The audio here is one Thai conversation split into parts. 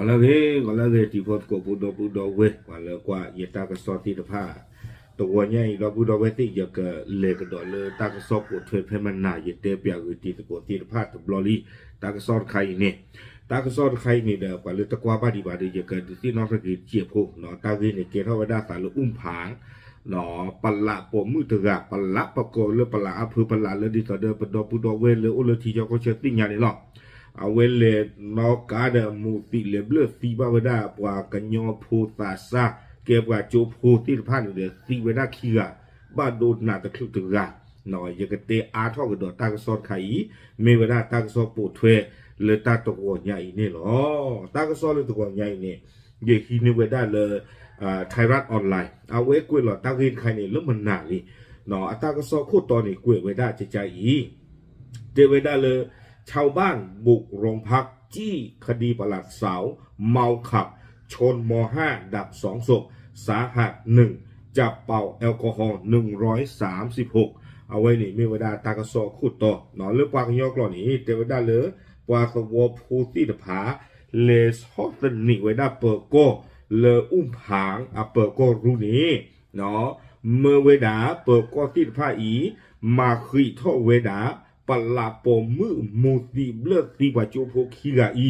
ก่อนแล้วที่พอดก็ปูดอเวก่อนแล้วกว่าอย่าตากระสอบที่ตะผ้าตัวใหญ่เราปูดอเวที่อย่าก็เล็กดอเลยตากระสอบปวดเทเพมันหนาอย่าเตะเปียกที่ตะโกที่ตะผ้าตะบลอลี่ตากระสอบใครเนี่ยตากระสอบใครเนี่ยเด้อกว่าเลยตะกว่าบ้าดีอย่าก็ที่น้องตะกี้เจียบพวกเนาะตาเวเนี่ยเกเทวดาสารผางเนาะปละปมือตะกะปละปะโกเลยปละอภือปละเลยดิตอเดปดอปูดอเวเลยอุลทีเจ้าก็เชิดติญญานี่หรอเอาเวลนอกาเดมูติเลเบลสีบาวดาปวากันยอโพตาซาเก็บว่าโจโพติพันเดสีเวดาคีกาบ้าโดนนาตะคลุตกาหน่อยยังกเตอาทอกระโดดตากระสอดไข่เมเวดาตากระสอดปูทเวเลยตาตะกัวใหญ่นี่หรอตากระสอดเลยตะกัวใหญ่นี่เยคีนิเวดาเลยไทยรัฐออนไลน์เอาเวกุยหลอดตาเรียนใครนี่แล้วมันหนานี่หนอตากระสอดคู่ตอนนี่กุยเวดาใจอีเจเวดาเลยชาวบ้านบุกโรงพักจี้คดีประหลัดสาวเมาขับชนม.5 ดับ2 ศพสาหัส1จับเป่าแอลกอฮอล์136เอาไว้นี่มีเวลาตากระสอขุดต่อหนอเลือกปากยอกหล่อนี้เทวดาเลยปวาสวพูติตผาเลสฮอตนิเวดาเปิดโกเลอุ้มผางเปิดโกรูนี้เนาะเมื่อเวดาเปิดโกติตผาอีมาคุยท่อเวดาปลาปมมือมูติเบลตีว่าจูโพคีกาอี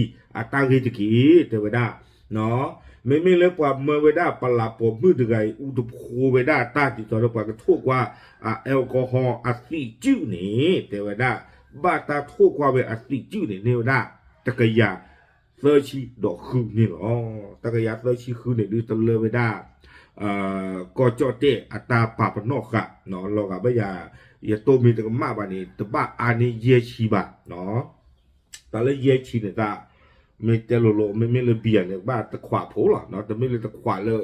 ตาเกจกีเทวดาเนาะไม่เล็กกว่าเมื่อเวดาปลาปมมือถึงไงอุตุโคเวดาตาติดต่อเราปากกระทุกว่าแอลกอฮอล์อัติจิ้วนี่เทวดาบ้าตาทุกว่าเวอัติจิ้วนี่เทวดาตะกยาเซอร์ชีดอกคือนี่หรอตะกยาเซอร์ชีคือเนี่ยดูตะเลเวดาก็จอเตอัตาปาปนอกะเนาะเรากับไม่ยาอย่าโตมีแต่ก็มาบ้านี้แต่บ้าอันนี้เยชีบะเนาะแต่ละเยชีเนี่ยตาไม่แต่โลไม่เลยเบียร์เนี่ยบ้าตะขวาโผล่เนาะแต่ไม่เลยตะขวาเลย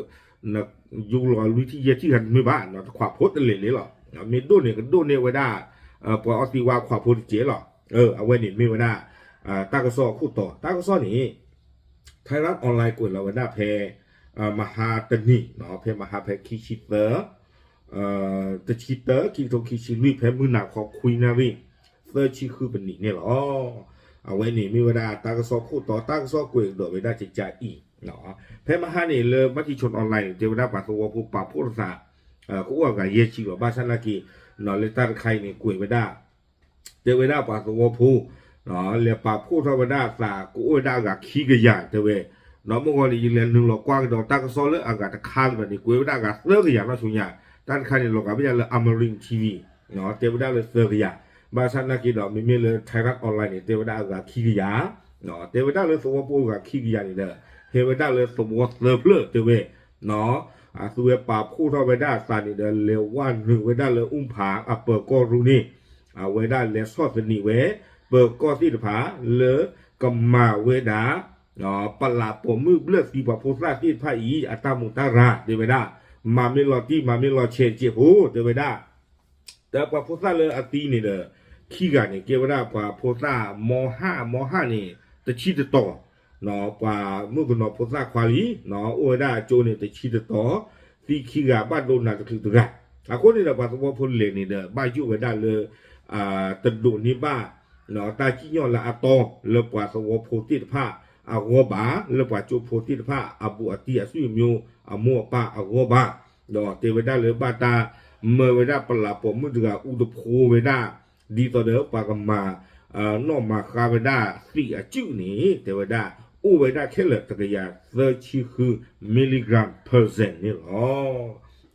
นะอยู่รอลุยที่เยชีกันไม่บ้าเนาะตะขวาโผล่ตะเลยหรอมีโดนเนี่ยก็โดนเนี่ยไว้ได้ปล่อยอติวาขวาโผล่เจ๋หรอเอาไว้เนี่ยไม่ไว้ได้ตากระสอคู่ต่อตากระสอนี่ไทยรัฐออนไลน์กดเราไว้ได้เพมหาตนีเนาะเพมหาเพคิชิเตอร์ตะชิเตอร์คิโตคิชิลุยเพมือหนักของคุยนารีเซอร์ชิคือเป็นนี่เนี่ยหรอเอาไว้นี่มีเวลาตากระสอบคู่ต่อตากระสอบกุยโดดไปได้ใจอีเนาะเพมหานี่เลยมัธยชนออนไลน์เจวดาปัสสาวะผู้ปราบผู้รักษาก็ว่ากับเยชิกับบ้านชันลากีเนาะเลยตาใครนี่กุยไปได้เจวดาปัสสาวะผู้เนาะเลยปราบผู้ธรรมดาสากูว่าได้กับขี้กระยาเจเวเนาะเมื่อก่อนนี่ยิงเรียนหนึ่งหลอกกว้างดอกตากระสอบเลยอากาศตะคานแบบนี้กุยไปได้กับเลิกอย่างน่าสุญญาด้านข้างนี่เราก็ไม่ใช่เลยอมรินทีวีเนาะเทวดาเลยเซอร์กิยาบาชันนักกีฬาไม่เลยไทยรัฐออนไลน์เนี่ยเทวดากับขี้กิยาเนาะเทวดาเลยสมมติพูดกับขี้กิยานี่เด้อเทวดาเลยสมมติเซอร์เพลเทวเนาะสุเวปาคู่เท่าเวดาสานี่เด้อเลวว่าหนึ่งเวดาเลยอุ้มผาเปิดก็รู้นี่เวดาเลยสอดสนิเวเปิดก็ที่ผาเลยกัมมาเวดาเนาะปลาปมมือเลือดสีปะโพสาที่พระอีอัตามุตาราเทวดามาไม่รอที่มาไม่รอเชนเจียหูเดวิดาแต่พอโพสต์เลยอตีนี่เด้อขี้กันเนี่ยเกี่ยวกับพอโพสต์ม.5นี่จะชี้จะต่อเนาะพอเมื่อคนโพสต์ควาลีเนาะโอ้ได้โจเนี่ยจะชี้จะต่อที่ขี้กันบ้านโดนน่าจะคือตัวกันคนนี้เราพอสมมติพูดเลยนี่เด้อบ้านอยู่ไว้ได้เลยตัดดูนี่บ้าเนาะตาขี้ย้อนละตอเลยพอสมมติโพสต์ที่ผ้าหัวบ้าเลยพอจูโพสต์ที่ผ้าบุอติสุยมิวมัวป้าหัวบ้าดอกเทวดาเลยบาตาเมื่อเวลาปลาปมมือถืออุดโพเวดาดีต่อเด้อปากมานอกมาคาเวดาสีจิ้วนี่เทวดาอุเวดาแค่เลยตะกยาเซอร์ชิคือมิลลิกรัมเปอร์เซ็นต์นี่หรอ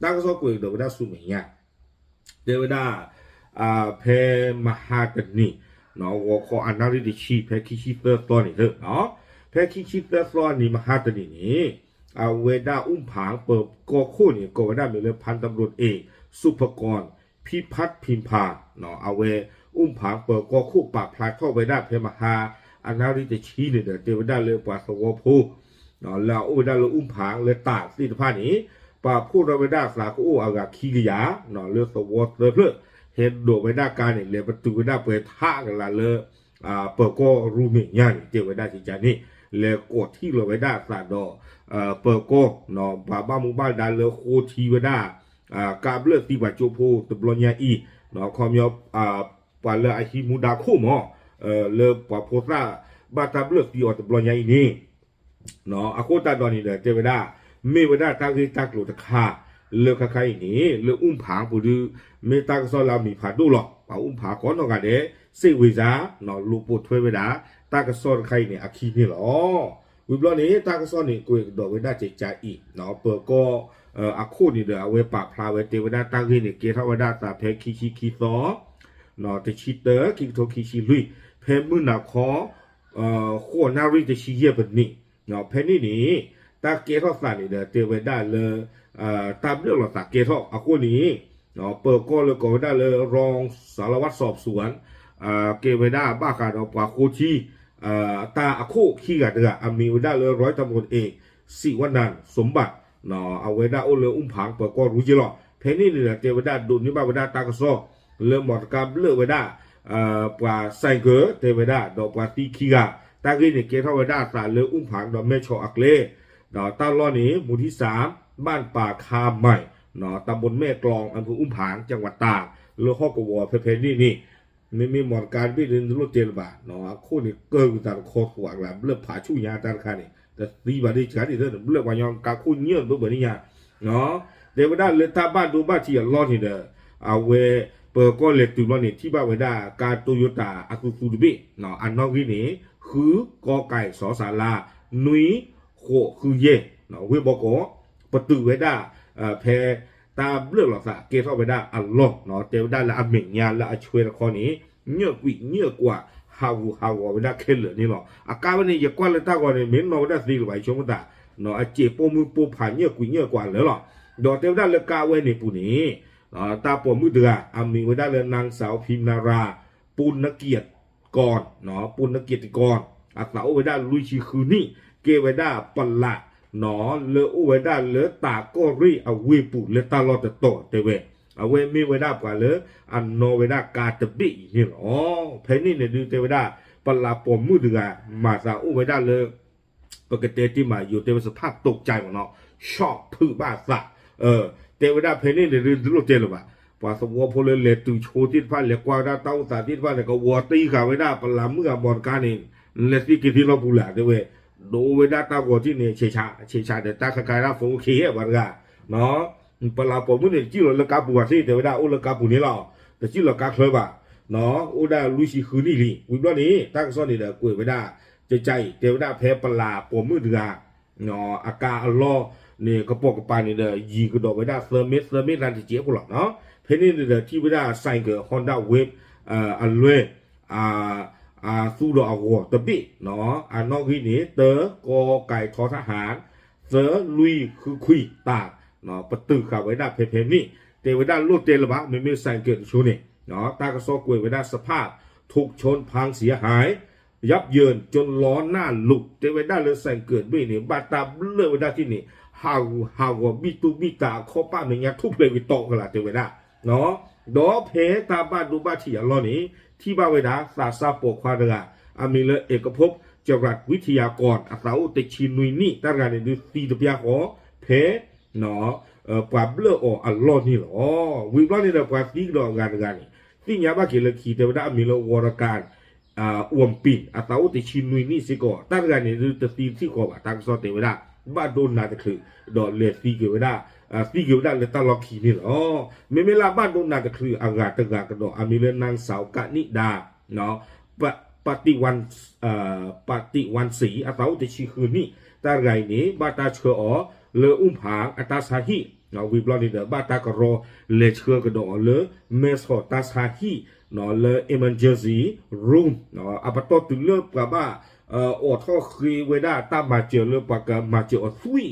ตากระสอบกุยเทวดาสุเมียเทวดาเพมหาตนีเนาะวอคออนาริดิชีเพคิชิเตอร์ตัวนี่เถอะเนาะเพคิชิเตอร์ตัวนี่มหาตนีนี่เวดาอุ้มผางเปิดกอคู่นี่ก็เวดามีเลยพันตำรวจเอกสุภกรพิพัฒน์พิมพาเนาะเอาเวอุ้มผางเปิดกอคู่ปากพลายเข้าเวดาเพมหาอนาริตชีเนี่ยเดี๋ยวเวดาเลยปาสวพูเนาะแล้วเวดาเลยอุ้มผางเลยตากสิทธิภาพนี้ปาพูดเวดาสากูอากาขี้กยาเนาะเลือสวเลยเพื่อเห็นโดเวดาการเนี่ยเลยประตูเวดาเปิดท่ากันละเลยเปิดก็รูเมียนเดี๋ยวเวดาจริงจังนี่เลยกดที่เราเวดาสาดอเปิดก็เนาะบ้ามุบ้านดันเลยโคทีเวดากาเบลตีบาโจโพตบลอนยาอีเนาะคอมยอปาเลไอฮิมูดาโคมอเลปาโพซาบาตาเบลตีอตบลอนยาอีนี่ เนาะอะโคตาดอนี่เด้อเทวดาเมวดาตากีตากลุตะคาเลอคาไคนี่เลออุ้มผางปุดูเมตากซอลามีผาดูหรอกป่าอุ้มผาก่อนเนาะกะเด้สิวิจาเนาะลูปุถวยเวดาตากซอไคนี่อะคีนี่หรอวิบลอนี่ตากซอนี่กุยดอกเวดาเจจาอีเนาะเปอก็อะโคนี่เด้อเวปะพลาเวเทวดาตากีนี่เกทวดาตาเพคีซอเนาะตะชิเตอคิโทคิชิลุยเพมุนาขอขวนาริตะชิเยบนี่เนาะเพนี่ตาเกทอสานี่เด้อเทวดาเลตามเรื่องหลักตาเกทออะโคนี้เนาะเปิดก็เลยก็ได้เลยรองสารวัตรสอบสวนเกเวดาบ้าขาดเอาปาโคชีตาอะโคขี้กะเดืออามีเวดาเลยร้อยตำรวจเอกสิวันนันสมบัติเนาะเอาเวดาโอเลอุ้มผางเปิดก็รู้จิหรอเพนี่เนี่ยเทวดาดุนิบาเวดาตากระซอเริ่มหมดการเลือกเวดาปาไซเกอเทวดาดอกปาตีขี้กะตากีเนี่ยเกทอเวดาสารเลยอุ้มผางดอกแม่ชออักเล่เนาะตาล้อนี้หมู่ที่3บ้านป่าคาใหม่เนาะตำบลแม่กลองอำเภออุ้มผางจังหวัดตากเรือฮอกกวอเพนี่ไม่มีหมอนการพี่เดินรถเจลบาเนาะคู่นี้เกินจากคอขวางแล้วเลือกผาชูยาตาคานี่แต่ดีบาดีการที่เธอเลือกวายองกาคู่เงี้ยตัวแบบนี้เนาะเดี๋ยวได้เลยตาบ้านดูบ้านที่รอดนี่เด้อเอาเวเปิดก็เล็กตัวนี่ที่บ้านเวด้าการโตโยต้าอากูซูดูบิเนาะอันนอกนี่คือกอไก่สอสารานุยโคคือเย่เนาะเวบอกก็ประตูเวด้าแพตามเรื่องหลักษาเกทอเวด้าอัลลอฮ์เนาะเทวดาละอเมญญาละช่วยละครนี้เนื้อกวิเนื้อกว่าฮาวเวด้าเคลนี่หรออาการวันนี้อย่ากว่าเลยตาก่อนเนี่ยเหม็นนอเวด้าสีหรือไว้ชงตาเนาะเจ็บปมือปูผ่านเนื้อกวิเนื้อกว่าเลยหรอดอกเทวดาละกาเวนี่ปูนี้ตาปมือเดืออามีเวด้าละนางสาวพิมนาราปุณเกียรติก่อนเนาะปุณเกียรติก่อนอาสาวเวด้าลุยชีคืนนี่เกเวด้าปละเนาะเลอเวด้าเลอตาก็รีเอาเวปูเลตาลอตโตเตเวเอาเวมีเวด้ากว่าเลออันโนเวด้ากาตบินี่หรอเพนี่เนี่ยดูเตเวด้าปละปมือเดือมาสาวเวด้าเลอปกติที่มาอยู่เตวสภาพตกใจหมดเนาะช็อกพื้บ้าสะเทวดาเพนี่เนี่ยดูเจลบ่าปาสวอพลเลตุโชติดฟ้าเลกว่าดาเต้าสาติดฟ้าเนี่ยก็วัวตีขาเวด้าปละมือบอลกานี่เลสิกิที่เราพูดแหละเด้เวดูเวด้าตาวัวที่เนี่ยเชาเดตาคกายราฟงเขียบาร์กาเนาะปลาปมือเนี่ยจิ้วละกาบัวสิเทวดาอุละกาปุนี่หรอแต่จิ้วละกาเคยบ่าเนาะอุดาลุชิคืนนี่ลีวิบล้อนี้ตั้งซ้อนนี่เด้อกวยเวด้าใจเทวดาแพ้ปลาปมือเดือเนาะอากาอัลลอนี่กระปอกกระปานี่เด้อยีกระดอกเวด้าเซอร์มิสรันติเจี๊ยบกูหรอกเนาะเพนี่เด้อที่เวด้าไซเกอร์ฮอนด้าเวฟอัลเล่สู้ดอกวัวตะบิเนาะอันนอกที่นี่เตอกอไก่ทอทหารเสือลุยคือคุยตาเนาะประตูข่าวไว้ได้เพนี่เทวดาลูกเตลบะไม่มีไซเกอร์ชูนี่เนาะตากระซอกวยไว้ได้สภาพถูกชนพังเสียหายยับเยินจนล้อหน้าหลุดเทวดาเลยไซเกอร์ด้วยนี่บาตาเลือไว้ได้ที่นี่ฮาวบิตูบิตาข้อป้าเมียทุบเลยวิตอกกันละเทวดาเนาะดอเพตาบ้านดูบ้านที่อัลลอนี้ที่บ้านเวดาซาปกควาเดาอามีเลเอกภพจรัสวิทยากรอาสาวเตชินุยนี่ตั้งแต่ในตีตะเปียขอเพเนาะปราบเลือออัลลอนี่หรอวิบล้อนี่เราปราบตีดอกกันนี่ที่ยาบ้าเกลขีเทวดามีเลวรการอวมปินอาสาวเตชินุยนี่สิก่อตั้งแต่ในตีที่ก่อตั้งซอเทวดาบ้านโดนนาตะคือดอกเลสีเกวดาสีเกวดาเลตลอขีนี่หรอไม่ลาบ้านโดนนาตะคืออากาศตะกากระดอกอามีเลนางสาวกะนิดาเนาะปฏิวันสีอาสาวติชิคืนนี่ตาไรนี้บาตาเชอเลอุ้มผางอัตาสาฮีเนาะวิบลอนี่เดบาตากรอเลเชอกระดอกเลเมสอตาสาฮีเนาะเลเอเมอร์เจนซีรูมเนาะอาปตอตุเลกับว่าอดท่อคือเวด้าตามมาเจอเรื่องปากมาเจอซุย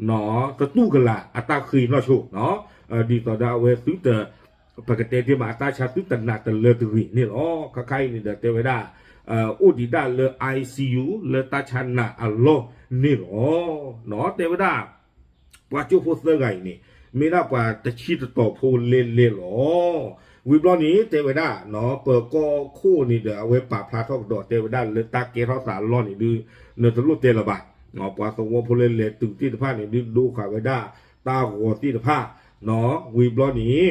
เนาะตะตู้กันละอัตาคือเนาะชูเนาะดีต่อดาวเวสุเตอปกติที่มาตาชาตุตันนาตะเลตุวินี่อ๋อใครนี่เดเทวดาอุดิดาเลไอซียูเลตาชันนาอัลลอนี่อ๋อเนาะเทวดาว่าจูโพสเตอร์ไงนี่ไม่ได้ว่าจะชี้ต่อโพเลหรอวิบล้อนี้เทวดาเนาะเปิดก็คู่นี่เดี๋ยวเอาไว้ปราบพลาทอกดอกเทวดาเลยตาเกทอสารล้อนี่ดูเนื้อทะลุเตลบะเนาะปาสวอพลเลตึงที่ผ้านี่ดูข่าวไว้ได้ตาหัวที่ผ้าเนาะวิบล้อนี้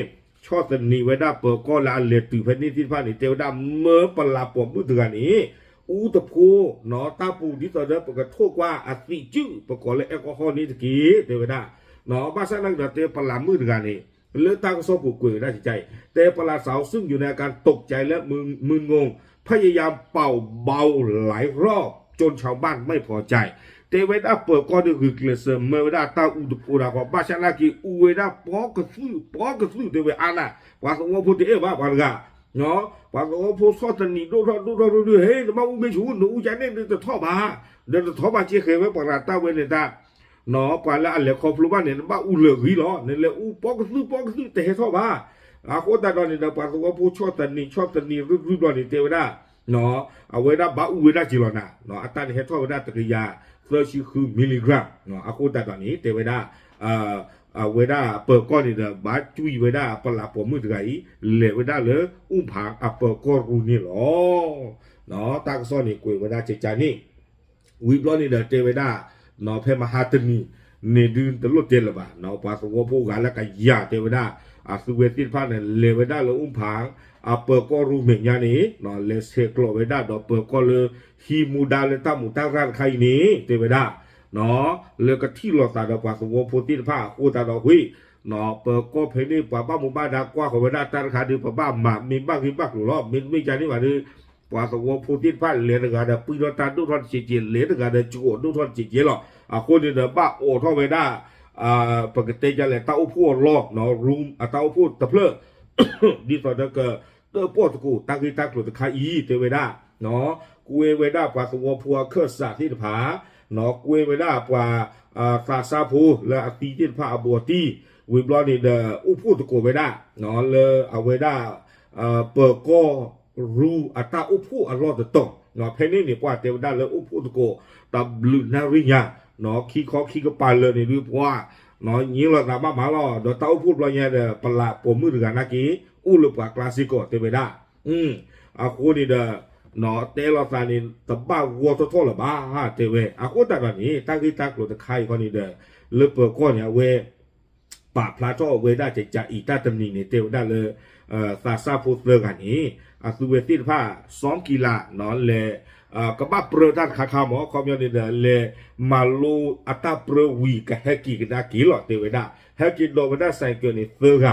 ชอบสนีไว้ได้เปิดก็ละเลตึงเพนนี่ที่ผ้านี่เทวดาเมื่อปลาปอมมือถือนี้ อูตะโพเนาะตาปูที่ต่อเด้อปกทั่วกว่าอติจื้อประกอบเลยแอลกอฮอล์นี่ตะกี้เทวดาเนาะบ้านสักนั่งเตะปลามืดกันนี่เลือดตาก็ซอปูกุยได้ใจแต่ปลาสาวซึ่งอยู่ในอาการตกใจและมึนงงพยายามเป่าเบาหลายรอบจนชาวบ้านไม่พอใจเทวดาเปิดก้อนด้วยเกลือเสมเมื่อเวลาตาอูตะโพดาของบ้านสักนั่งกี่อูเวดาปอกระซื้อเทวอาน่ะว่าสงฆ์พูดเอ๋ว่าปากาเนาะว่าสงฆ์พูดสอดนี่ดูเฮ้ยมาอูไม่ชูหนูจะเนี่ยจะท่อมาเดี๋ยวท่อมาเจี๊ยเคยไว้ปากาตาเวเนตาเนาะปาละอันเล็กขอบรู้บ้านเนี่ยบ้าอูเหลือหีหรอเนี่ยเลยอูปอกซื้อแต่ให้ท่อมาอาโคตรตอนนี้นะปาสงฆ์พูดชอบตันนี่รึตอนนี้เทวดาเนาะเอาไว้ได้บ้าอูเวด้าจีรอนะเนาะอัตราให้ท่อเวด้าตะกี้ยาเฟอร์ชิคือมิลลิกรัมเนาะอาโคตรตอนนี้เทวดาเวดาเปิดก้อนนี่เด้อบาจุยเวดาปลาปอมือไกเลเวดาเลยอุ้มผางเปิดก้อนรูนี่หรอเนาะตากซ้อนนี่กุยเวดาเจจานี่วิบล้อนี่เด้อเจเวดาเนาะเพมหาตนีเนดืนตลอดเจลบะเนาะปาสงโพกาแล้วก็ยาเจเวดาสุเวติพาเนี่ยเลเวดาเลยอุ้มผางเปิดก้อนรูเมียนี่เนาะเลเซโกลเวดาดอเปิดก้อนเลยฮีมูดาเลตามูตาร้านใครนี่เจเวดาเนาะเลือกที่หลอดตาดอกปาสงโพติผ้าคู่ตาดอกหุยเนาะเปิดก็เพนี่ป้าบ้าหมู่บ้านดากว่าของเวลาตาราคาดื้อป้าบ้าหมามีบ้างที่บ้างหรือรอบมีไม่ใจนี่หว่าดื้อป้าสงโพติผ้าเลี้ยงกันเด้อปีนตาดูทอนจีเลี้ยงกันเด้อจูดูทอนจีหรอคนนี้เด้อบ้าโอ้ท่อเวลาปกติจะเลยตาอุพูรอบเนาะรุมตาอุพูตะเพลอดีต่อเด็กเตอร์ปอตกูตากีตากลุตะคาอีเตเวดาเนาะกูเวดาป้าสงโพเครือสาที่ผาเนาะกูเวดาป้าซาซาพูและตีที่ผ้าบัวตีวิบลอนี่เดออุพูตะโกเวดาเนาะเลยเอาเวดาเปิดก็รูอัตาอุพูอรอดตกเนาะเพนี่นี่ป้าเทวดาเลยอุพูตะโกตับลุนาริยาเนาะขี้ก็ไปเลยนี่ดูว่าเนาะยิ่งเราตามมาล้อเดี๋ยวตาอุพูดเราเนี่ยเดอปลาปมมือกันนักกี้อุลุปะคลาสสิโกเทวดาคนนี่เดอเนาะเตลอซานิตบ้าวัวทอละบ้าเทเวโคตรแบบนี้ตากีตากลุตะไคคนนี้เดอเลยเปิดก้อนเนี่ยเวป่าพลาโจเวได้จะอีตาตำหนิเนี่ยเทวได้เลยซาซาพูดเรื่องอันนี้สุเวติผ้า2 กีฬาเนาะเลยกบ้าเปรด้านขาหมอคอมยอนเดเลยมาลูอัตาเปรวีกับเฮกิกันได้กี่หลอดเทวดาเฮกิโดเวได้ใส่เกินนี่เสือ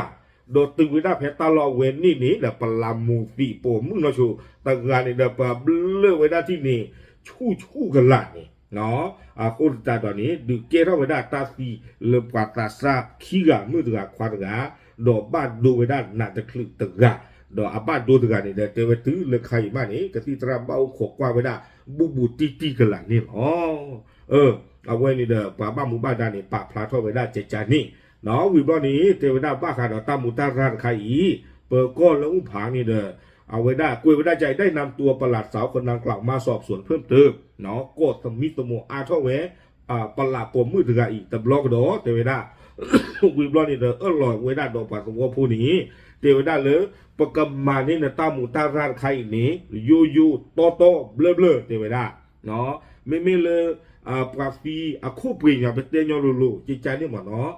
โดตึงวิดาเพตาลอเวนี่เดปลามูฟีโปมึงเนาะชูตั้งงานนี่เดปเบลเวดาที่นี่ชูกันละนี่เนาะคนตาตอนนี้ดูเกล้าเวดาตาสีเลปาตาซาขี้กะมือตะควาตะดอกบ้านดูเวดาหนาตะคลึกตะกะดอกบ้านดูตะกะนี่เดเตเวตื้อเลยใครมานี่กะที่ตราเบาขกว่าเวดาบูตีกันละนี่อ๋อเอาไว้นี่เดป่าบ้านหมู่บ้านดานี่ป่าพลาทอเวดาเจจานี่เนาะวิบล้อนี้เทวดาบ้าขาดตามุตาร้านใครอีเปิดก้อนแล้วอุ้มผางนี่เด้อเอาไว้ได้กุยไว้ได้ใจได้นำตัวประหลัดสาวคนดังกล่าวมาสอบสวนเพิ่มเติมเนาะโกดสมิตโมอาท่อเวประหลัดปมมือถึงอีกแต่บล็อกดอเทวดาวิบล้อนี่เด้อลอยไว้ได้ดอกปัสสาวะผู้นี้เทวดาเลยประกำมานี่นะตามุตาร้านใครนี้ยูโตเบลเทวดาเนาะไม่เลยปราฟีคู่ปริญญาเป็นเตยอลูจิตใจนี่หมดเนาะ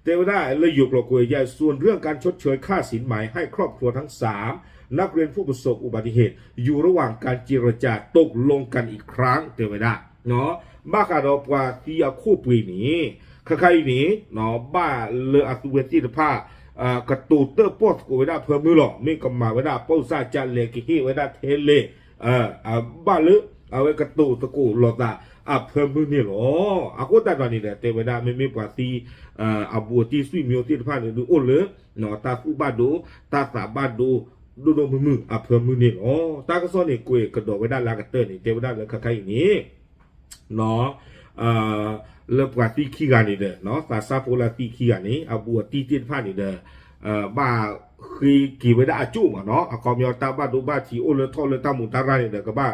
เทวดาเลยอยู่กลอกวยใหญ่ส่วนเรื่องการชดเชยค่าสินไหมให้ครอบครัวทั้ง3นักเรียนผู้ประสบอุบัติเหตุอยู่ระหว่างการเจรจาตกลงกันอีกครั้งเทวดาเนาะบ้าขาดอกว่าที่คู่ปรินี้ใครนี้เนาะบ้าเลอสุเวติผ้ากระตูเตอร์ปอสกูเวดาเพิ่มมือหรอไม่กำมาเวดาเป้าซาจันเลกิฮิเวดาเทเลบ้าเลยเอาไว้กระตูตะกูหลอดเพิ่มมือนี่หรอก็แต่ตอนนี้แหละเทวดาไม่ปาตีบัวที่สุยมีโอที่ผ่านดูโอ้เลยเนาะตาฟูบ้านดูตาสาบ้านดูมือเพิ่มมือนี่หรอตากระซ้อนนี่กุยกระโดดไว้ด้านลากระเตอร์นี่เทวดาเลยใครอย่างนี้เนาะเลิกปาตีขี้กันนี่เด้อเนาะตาซาโพลาตีขี้กันนี่บัวที่ผ่านนี่เด้อบ้าคือกี่ไว้ได้จุ่มเนาะคอมยอตาบ้านดูบ้านที่โอ้เลยท่อเลยตามุตารานี่เด้อก็บ้า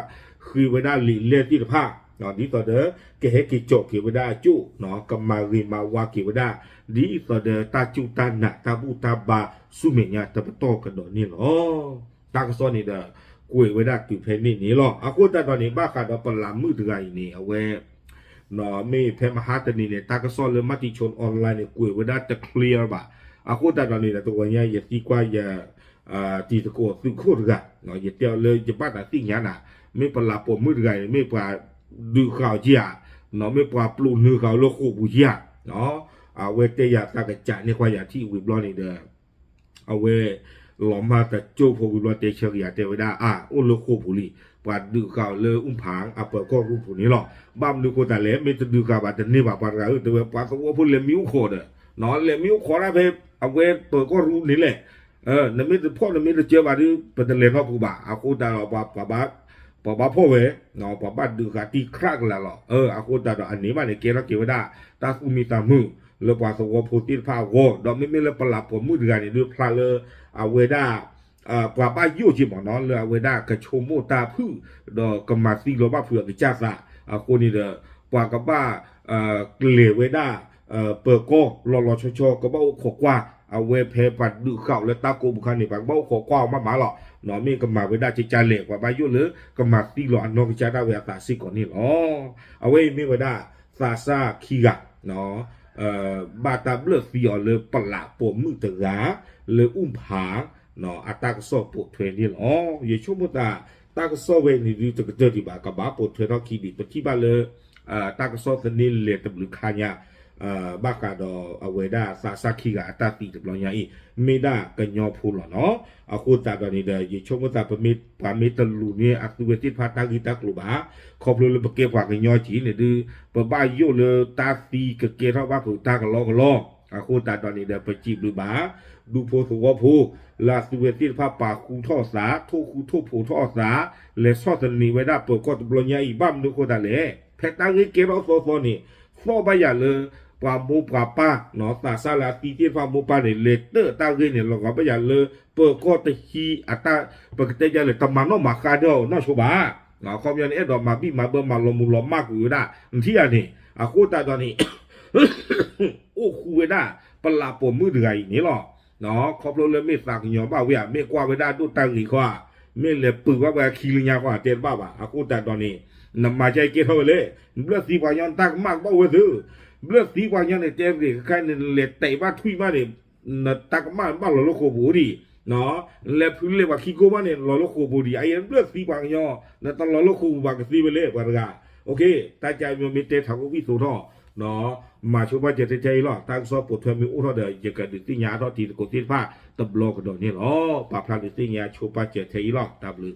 คือไว้ได้ลีเลียที่ผ่านเนาะดีต่อเด้อเกเฮกิโจกิวดาจุเนาะกัมมารีมาวากิวดาดีต่อเด้อตาจุตานะตาบูตาบาสุเมญาตะปะโตกันดอนี่หรอตากะซอนี่เด้อกุยวดากิเพนี่นี่หรอกูตาตอนนี้บ้าขาดปลามือถือไงนี่เอาไว้เนาะไม่เพมหาตนี่เนี่ยตากะซอเลยมติชนออนไลน์เนี่ยกุยวดาจะเคลียร์บ่กูตาตอนนี้นะตัวเนี้ยอย่าตีกว่าอย่าตีตะโกตึงโคตรกะเนาะอย่าเตียวเลยจะบ้าตาติงยานะ ไม่ปลาปมมืดไงไม่ปลาดูข่าวเจียเนาะไม่ปลาปลูนื้อข่าวโลโก้บุญยาเนาะเอาเวเตยาตากระจายในความอยากที่วิบล้อนี่เด้อเอาเวหลอมมาแต่โจพวิบล้อเตเชียอยากเตวดาอุ้นโลโก้บุรีปลาดูข่าวเลยผางเปิดก็รูปผู้นี้หรอบ้ามดูโคตรเล่ไม่จะดูข่าวแต่นี่แบบปลาอะไรแต่ว่าปลาตัวพูดเลยมิ้วโคตรเนาะเลยมิ้วโคตรไปเอาเวเปิดก็รู้นี่แหละนั่นไม่ได้พ่อนั่นไม่ได้เจอว่าที่เป็นเล่นนอกกูบ่าเอาโคตรเราปะพ่อเวเนาะปะบ้านดูข่าวที่ครั่งแล้วหรอเอาโคตรอันนี้มาในเกณฑ์เราเกี่ยวได้ตาคุมีตามือแล้วปลาตัวพูดที่ผ้าโว้ดอกไม่เลยปลาผมมือกันนี่ดูพลาเลยเอาเวด้าปลาบ้ายุ่งจีบเนาะเลยเอาเวด้ากระชมโมตาพื้ดอกกมาซีโลบ้าเผือกจ้าซะคนนี้เด้อปลากระบ้าเหลวเวด้าเปิดก็รอชกระบ้าขกว่าเอาเวเพปัดดูข่าวแล้วตาโกบุคันนี่ปัดบ้าขกว่ามาหรอเนาะมีกมาเวด้าจิจาเหลวกว่าบ้ายุ่งเลยกมาซีโลอันนอกจิจาได้เวตาซิก่อนนี่หรอเอาเวมีเวด้าซาซาคีกะเนาะบาตาเบลฟิออเลยปลาปมมือตะกาเลยผางเนาะอัตากสอบปวดเทรนนี่อย่าชั่วโมงตากสอบเวนี่ดูจะเจอที่บ้านกับบ้าปวดเทรนเขาคีบิดที่บ้านเลยตากสอบตอนนี้เรียนตำลึงขายาบ้ากาดเอาไว้ได้ซาคีกาตาตีตำลองยาอีไม่ได้กันยอพูดหรอเนาะเอาคุณตาตอนนี้เดี๋ยวอย่าชั่วโมงปามิตลูเนี่ยอักตุเวติพาตากิตากลูบ้าขอบเลยเก็บฝากกันยอจีเนี่ยดูปบ้าโยเลยตาตีกเกเท่าบ้าผูตากันล้อคุณตาตอนนี้เดี๋ยวไปจีบลูบ้าดูโพสวพูลาสุเวติพาปาคูท่อสาทุคูทุผูท่อสาเลสอตนีไว้ได้เปิดก็ตำลองยาอีบ้ามดูโคตาเล่แพตากิเกเราโซนี่โซบายาเลยปามูปาป้าเนาะตาซาลาตีที่ปามูปาเนี่ยเลเตอร์ตาเกเนี่ยเราก็ไม่อยากเลยเปิดก็ตะฮีอัตตาเปิดแต่ยาเลยตำมันน้องมาคาเดียวนอชูบาเนาะคอมยันเอ็ดดอกมาบี้มาเบิ่มมาลมมุลมากอยู่ได้ที่อันนี้คูตาตอนนี้โอ้คูเวด้าปลาปมมือเดือยนี่หรอเนาะขอบเลยไม่สักหยอบ้าเวียไม่กว่าเวด้าดูตังอีกว่าไม่เลยปืนว่าเวลาคีริญาว่าเจ็ดบ้าคูตาตอนนี้นำมาใจเกท่าเลยเลือดสีกว่าย้อนตักมากบ้าเวดื้อเลือดสีกว่าย้อนเนี่ยเจ็บดิใครเนี่ยเล็ดเตะบ้าทุยบ้าเนี่ยตักมากบ้าหล่อโลโคบูดีเนาะแล้วพื้นเลยว่าขี้โก้บ้าเนี่ยหล่อโลโคบูดีไอ้เลือดสีกว่าย้อนเนี่ยตอนหล่อโลโคบูบากสีไปเลยกว่าละโอเคตาใจมันมีเตะถังวิสุทธ์เนาะมาช่วยว่าจะใจหรอตั้งซอปวดเธอมีอุทธรณ์เดี๋ยวจะเกิดติญาทอดทีกดที่ผ้าตบโลกระโดดนี่หรอปาพลาดติญาช่วยว่าจะใจหรอตบลือ